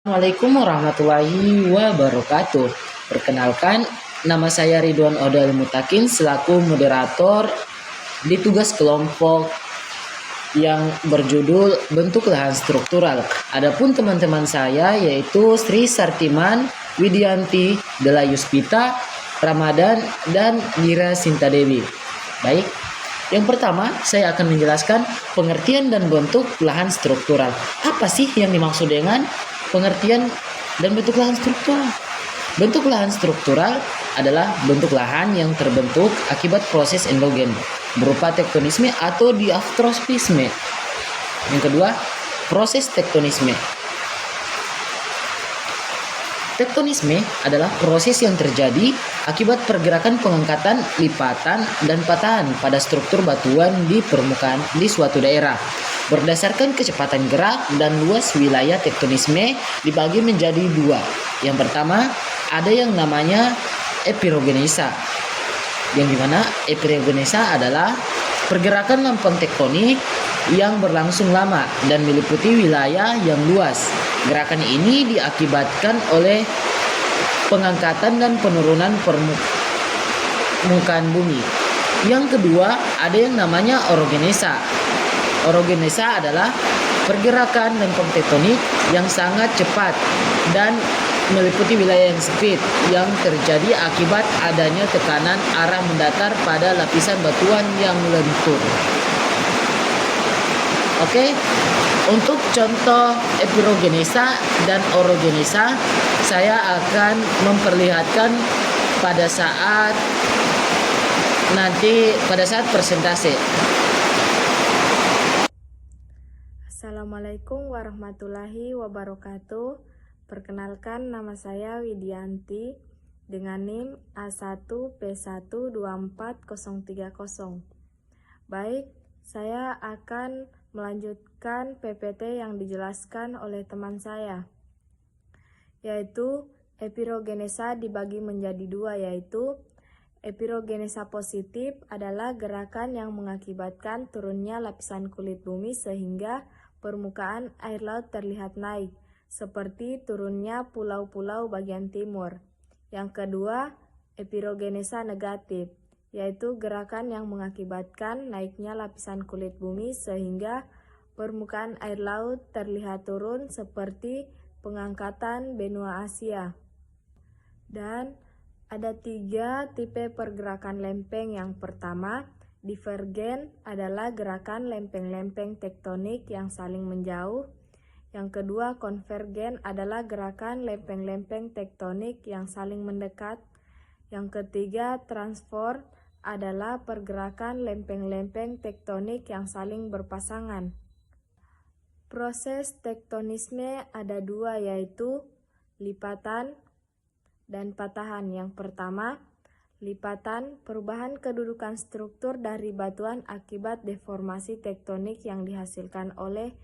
Assalamualaikum warahmatullahi wabarakatuh. Perkenalkan, nama saya Ridwan Odal Mutakin selaku moderator di tugas kelompok yang berjudul bentuk lahan struktural. Adapun teman-teman saya yaitu Sri Sartiman, Widianti, Dela Yuspita, Ramadan, dan Mira Sinta Dewi. Baik, yang pertama saya akan menjelaskan pengertian dan bentuk lahan struktural. Apa sih yang dimaksud dengan pengertian dan bentuk lahan struktural? Bentuk lahan struktural adalah bentuk lahan yang terbentuk akibat proses endogen berupa tektonisme atau diaftrospisme. Yang kedua, proses tektonisme. Tektonisme adalah proses yang terjadi akibat pergerakan pengangkatan, lipatan, dan patahan pada struktur batuan di permukaan di suatu daerah. Berdasarkan kecepatan gerak dan luas wilayah tektonisme dibagi menjadi dua. Yang pertama, ada yang namanya epirogenesa. Yang dimana epirogenesa adalah pergerakan lempeng tektonik yang berlangsung lama dan meliputi wilayah yang luas. Gerakan ini diakibatkan oleh pengangkatan dan penurunan permukaan bumi. Yang kedua, ada yang namanya orogenesa. Orogenesa adalah pergerakan lempeng tektonik yang sangat cepat dan meliputi wilayah yang sempit yang terjadi akibat adanya tekanan arah mendatar pada lapisan batuan yang lentur. Oke, untuk contoh epirogenesa dan orogenesa saya akan memperlihatkan pada saat presentasi. Assalamualaikum warahmatullahi wabarakatuh. Perkenalkan, nama saya Widianti dengan NIM A1P1240030. Baik, saya akan melanjutkan PPT yang dijelaskan oleh teman saya, yaitu epirogenesa dibagi menjadi dua, yaitu epirogenesa positif adalah gerakan yang mengakibatkan turunnya lapisan kulit bumi sehingga permukaan air laut terlihat naik, seperti turunnya pulau-pulau bagian timur. Yang kedua, epirogenesa negatif, yaitu gerakan yang mengakibatkan naiknya lapisan kulit bumi sehingga permukaan air laut terlihat turun, seperti pengangkatan benua Asia. Dan ada 3 tipe pergerakan lempeng. Yang pertama, divergen adalah gerakan lempeng-lempeng tektonik yang saling menjauh. Yang kedua, konvergen adalah gerakan lempeng-lempeng tektonik yang saling mendekat. Yang ketiga, transform adalah pergerakan lempeng-lempeng tektonik yang saling berpasangan. Proses tektonisme ada 2, yaitu lipatan dan patahan. Yang pertama, lipatan, perubahan kedudukan struktur dari batuan akibat deformasi tektonik yang dihasilkan oleh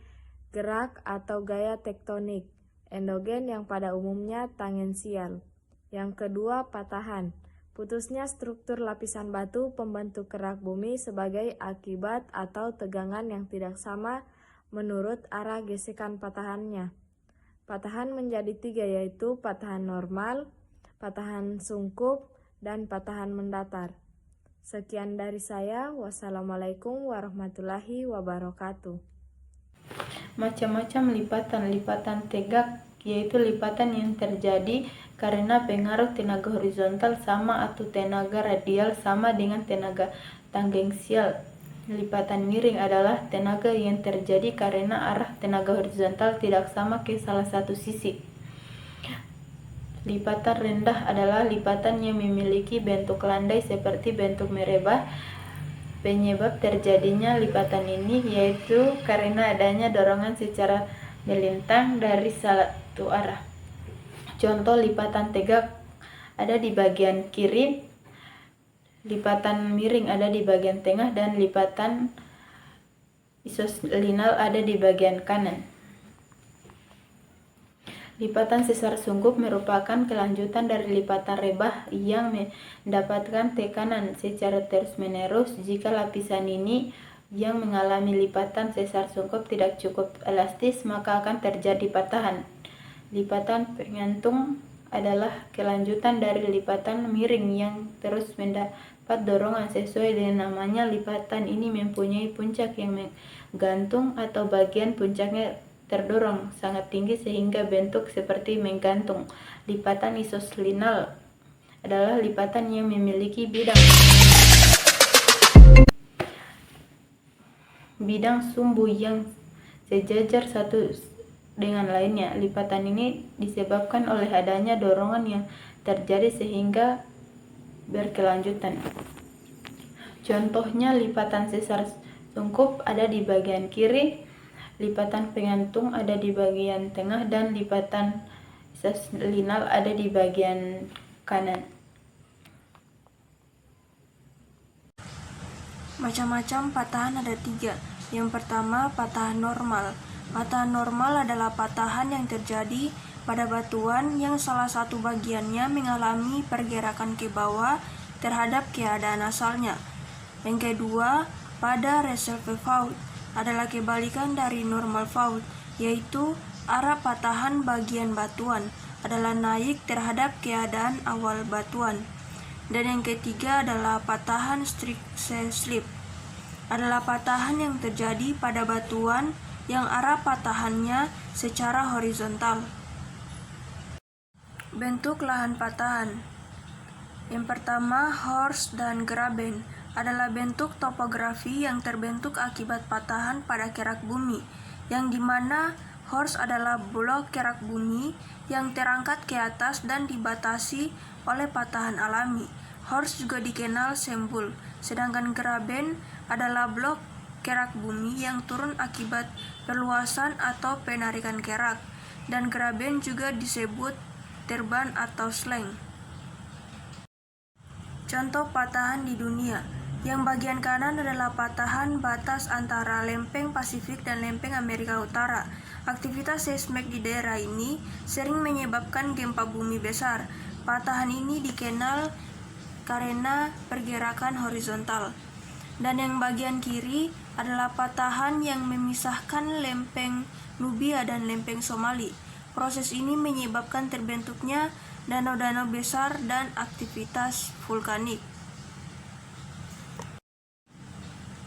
gerak atau gaya tektonik endogen yang pada umumnya tangensial. Yang kedua, patahan, putusnya struktur lapisan batu pembentuk kerak bumi sebagai akibat atau tegangan yang tidak sama menurut arah gesekan patahannya. Patahan menjadi 3, yaitu patahan normal, patahan sungkup, dan patahan mendatar. Sekian dari saya. Wassalamualaikum warahmatullahi wabarakatuh. Macam-macam lipatan tegak, yaitu lipatan yang terjadi karena pengaruh tenaga horizontal sama atau tenaga radial sama dengan tenaga tangensial. Lipatan miring adalah tenaga yang terjadi karena arah tenaga horizontal tidak sama ke salah satu sisi. Lipatan rendah adalah lipatan yang memiliki bentuk landai seperti bentuk merebah. Penyebab terjadinya lipatan ini yaitu karena adanya dorongan secara melintang dari satu arah. Contoh lipatan tegak ada di bagian kiri, lipatan miring ada di bagian tengah, dan lipatan isolinal ada di bagian kanan. Lipatan sesar sungkup merupakan kelanjutan dari lipatan rebah yang mendapatkan tekanan secara terus-menerus. Jika lapisan ini yang mengalami lipatan sesar sungkup tidak cukup elastis, maka akan terjadi patahan. Lipatan pengantung adalah kelanjutan dari lipatan miring yang terus mendapat dorongan. Sesuai dengan namanya, lipatan ini mempunyai puncak yang menggantung atau bagian puncaknya terdorong sangat tinggi sehingga bentuk seperti menggantung. Lipatan isoslinal adalah lipatan yang memiliki bidang sumbu yang sejajar satu dengan lainnya. Lipatan ini disebabkan oleh adanya dorongan yang terjadi sehingga berkelanjutan. Contohnya, lipatan sesar sungkup ada di bagian kiri, lipatan pengantung ada di bagian tengah, dan lipatan isoslinal ada di bagian kanan. Macam-macam patahan ada 3. Yang pertama, patahan normal. Patahan normal adalah patahan yang terjadi pada batuan yang salah satu bagiannya mengalami pergerakan ke bawah terhadap keadaan asalnya. Yang kedua, pada reserve fault adalah kebalikan dari normal fault, yaitu arah patahan bagian batuan adalah naik terhadap keadaan awal batuan. Dan yang ketiga adalah patahan strike slip. Adalah patahan yang terjadi pada batuan yang arah patahannya secara horizontal. Bentuk lahan patahan. Yang pertama, horst dan graben adalah bentuk topografi yang terbentuk akibat patahan pada kerak bumi, yang dimana horst adalah blok kerak bumi yang terangkat ke atas dan dibatasi oleh patahan alami. Horst juga dikenal sembul, sedangkan graben adalah blok kerak bumi yang turun akibat perluasan atau penarikan kerak, dan graben juga disebut terban atau sleng. Contoh patahan di dunia. Yang bagian kanan adalah patahan batas antara lempeng Pasifik dan lempeng Amerika Utara. Aktivitas seismik di daerah ini sering menyebabkan gempa bumi besar. Patahan ini dikenal karena pergerakan horizontal. Dan yang bagian kiri adalah patahan yang memisahkan lempeng Nubia dan lempeng Somali. Proses ini menyebabkan terbentuknya danau-danau besar dan aktivitas vulkanik.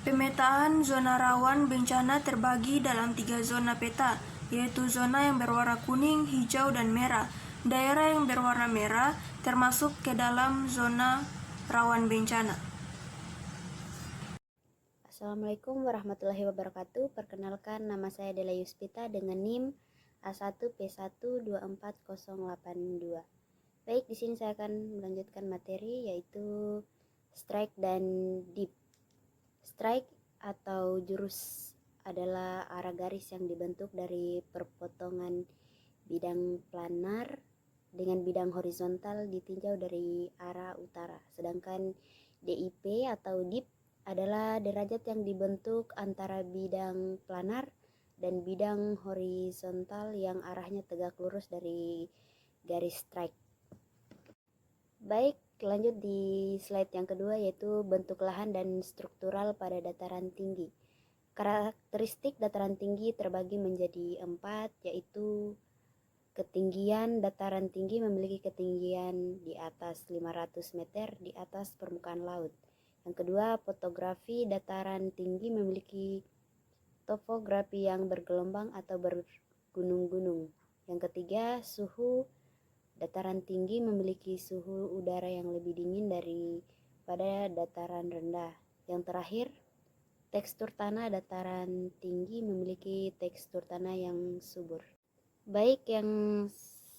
Pemetaan zona rawan bencana terbagi dalam 3 zona peta, yaitu zona yang berwarna kuning, hijau, dan merah. Daerah yang berwarna merah termasuk ke dalam zona rawan bencana. Assalamualaikum warahmatullahi wabarakatuh. Perkenalkan, nama saya Dela Yuspita dengan NIM A1P1248082. Baik, di sini saya akan melanjutkan materi yaitu strike dan dip. Strike atau jurus adalah arah garis yang dibentuk dari perpotongan bidang planar dengan bidang horizontal ditinjau dari arah utara. Sedangkan DIP atau dip adalah derajat yang dibentuk antara bidang planar dan bidang horizontal yang arahnya tegak lurus dari garis strike. Baik, lanjut di slide yang kedua yaitu bentuk lahan dan struktural pada dataran tinggi. Karakteristik dataran tinggi terbagi menjadi 4, yaitu ketinggian. Dataran tinggi memiliki ketinggian di atas 500 meter di atas permukaan laut. Yang kedua, topografi. Dataran tinggi memiliki topografi yang bergelombang atau bergunung-gunung. Yang ketiga, suhu. Dataran tinggi memiliki suhu udara yang lebih dingin daripada dataran rendah. Yang terakhir, tekstur tanah. Dataran tinggi memiliki tekstur tanah yang subur. Baik, yang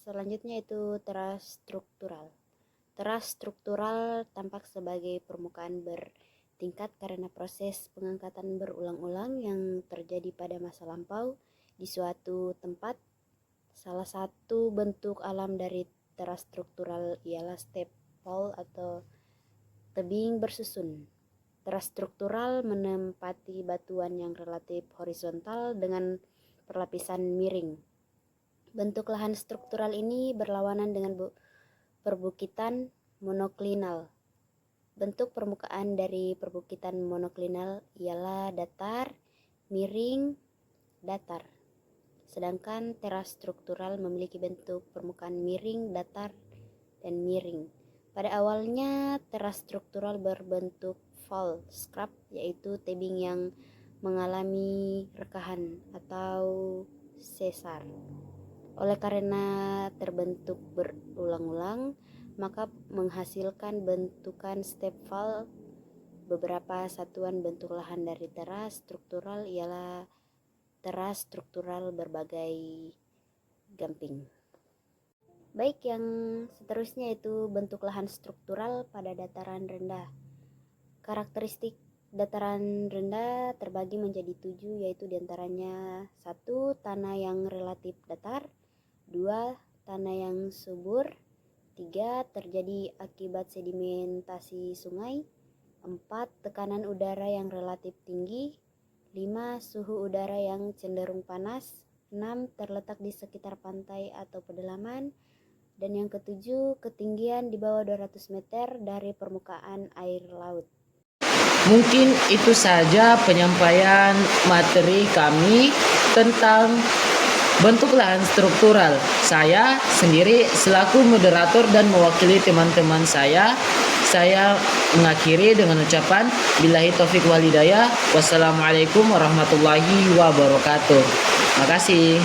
selanjutnya itu teras struktural. Teras struktural tampak sebagai permukaan bertingkat karena proses pengangkatan berulang-ulang yang terjadi pada masa lampau di suatu tempat. Salah satu bentuk alam dari teras struktural ialah step fall atau tebing bersusun. Teras struktural menempati batuan yang relatif horizontal dengan perlapisan miring. Bentuk lahan struktural ini berlawanan dengan perbukitan monoklinal. Bentuk permukaan dari perbukitan monoklinal ialah datar, miring, datar. sedangkan teras struktural memiliki bentuk permukaan miring, datar, dan miring. Pada awalnya, teras struktural berbentuk fall scrub, yaitu tebing yang mengalami rekahan atau sesar. Oleh karena terbentuk berulang-ulang, maka menghasilkan bentukan step fall. Beberapa satuan bentuk lahan dari teras struktural ialah teras struktural berbagai gamping. Baik, yang seterusnya itu bentuk lahan struktural pada dataran rendah. Karakteristik dataran rendah terbagi menjadi 7, yaitu diantaranya 1. Tanah yang relatif datar, 2. Tanah yang subur, 3. Terjadi akibat sedimentasi sungai, 4. Tekanan udara yang relatif tinggi, 5. Suhu udara yang cenderung panas, 6. Terletak di sekitar pantai atau pedalaman, dan yang ketujuh, ketinggian di bawah 200 meter dari permukaan air laut. Mungkin itu saja penyampaian materi kami tentang bentuk lahan struktural. Saya sendiri selaku moderator dan mewakili teman-teman saya mengakhiri dengan ucapan billahi taufik wal hidayah. Wassalamualaikum warahmatullahi wabarakatuh. Terima kasih.